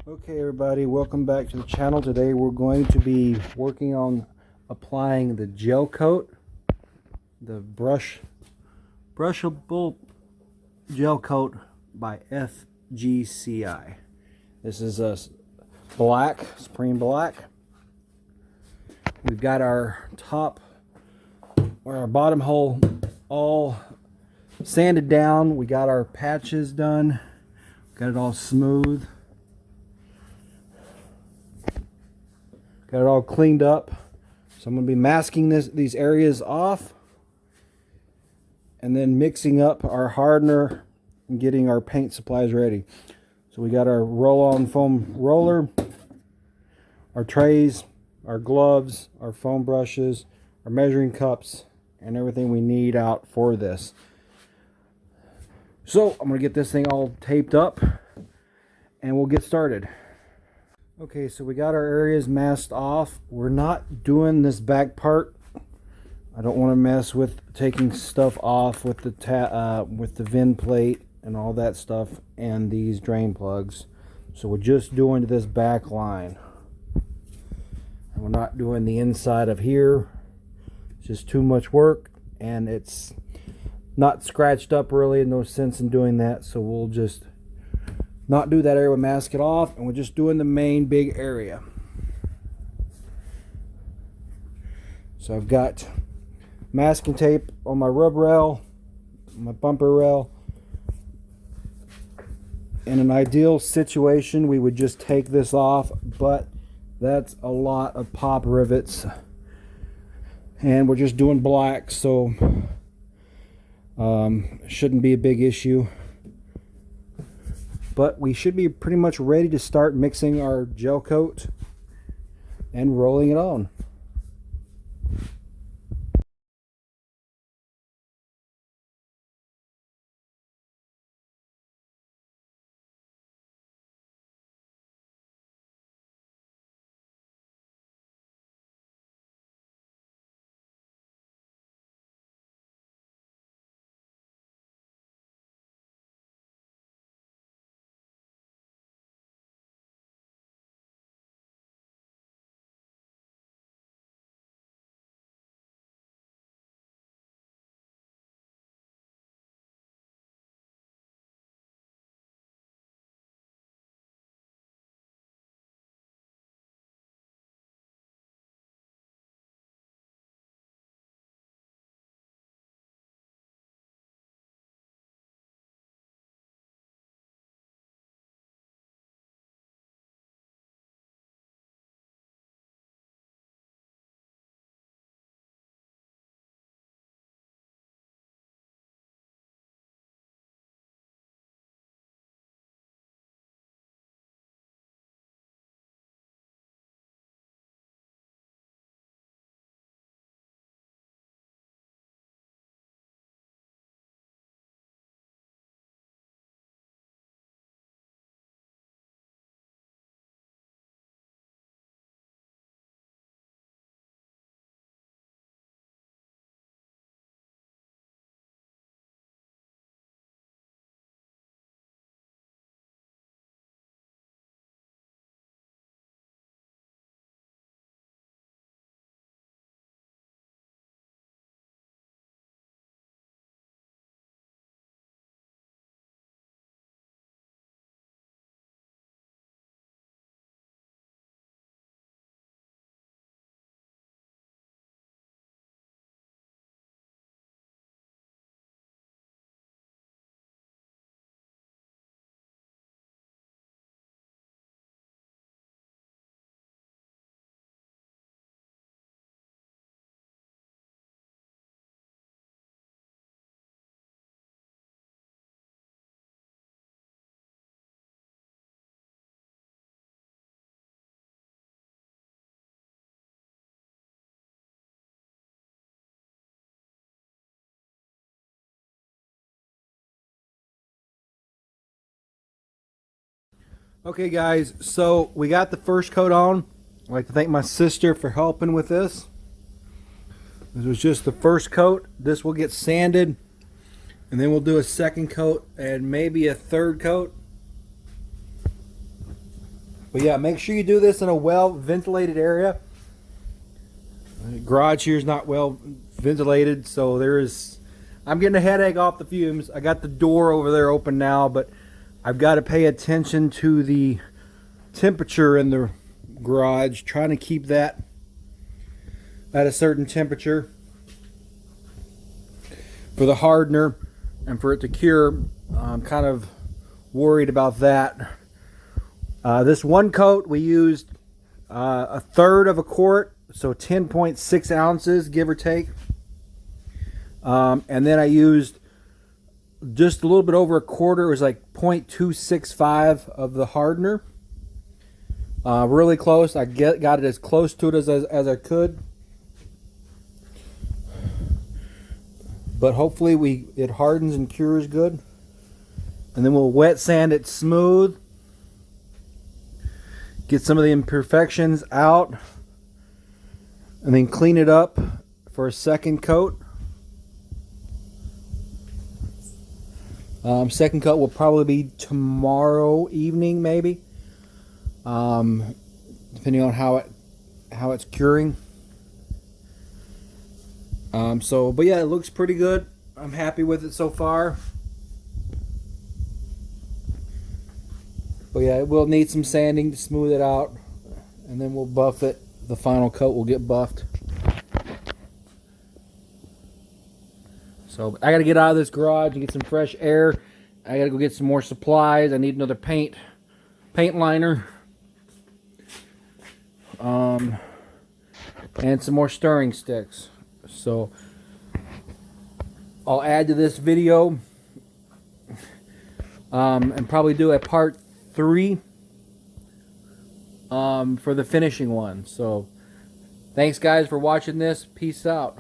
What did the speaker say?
Okay everybody, welcome back to the channel. Today we're going to be working on applying the gel coat, the brushable gel coat by FGCI. This is a black, Supreme black. We've got our top or our bottom hole all sanded down. We got our patches done, got it all smooth. Got it all cleaned up. So I'm going to be masking these areas off and then mixing up our hardener and getting our paint supplies ready. So we got our roll-on foam roller, our trays, our gloves, our foam brushes, our measuring cups, and everything we need out for this. So I'm going to get this thing all taped up and we'll get started. Okay, so we got our areas masked off. We're not doing this back part. I don't want to mess with taking stuff off with the vent plate and all that stuff and these drain plugs. So we're just doing this back line. And we're not doing the inside of here. It's just too much work and it's not scratched up really. No sense in doing that. So we'll just not do that area, we'll mask it off, and we're just doing the main big area. So I've got masking tape on my rub rail, my bumper rail. In an ideal situation, we would just take this off, but that's a lot of pop rivets, and we're just doing black, so shouldn't be a big issue. But we should be pretty much ready to start mixing our gel coat and rolling it on. Okay guys, so we got the first coat on. I'd like to thank my sister for helping with this. This was just the first coat. This will get sanded and then we'll do a second coat and maybe a third coat. But yeah, make sure you do this in a well ventilated area. The garage here is not well ventilated, so I'm getting a headache off the fumes. I got the door over there open now, but I've got to pay attention to the temperature in the garage, trying to keep that at a certain temperature for the hardener and for it to cure. I'm kind of worried about that. This one coat we used a third of a quart, so 10.6 ounces give or take, and then I used just a little bit over a quarter. It was like 0.265 of the hardener. Really close. I got it as close to it as I could, but hopefully it hardens and cures good. And then we'll wet sand it smooth, get some of the imperfections out, and then clean it up for a second coat. Second coat will probably be tomorrow evening, maybe, depending on how it's curing. But yeah, it looks pretty good. I'm happy with it so far. But yeah, it will need some sanding to smooth it out, and then we'll buff it. The final coat will get buffed. So I got to get out of this garage and get some fresh air. I got to go get some more supplies. I need another paint liner, and some more stirring sticks. So I'll add to this video, and probably do a part 3 for the finishing one. So thanks guys for watching this. Peace out.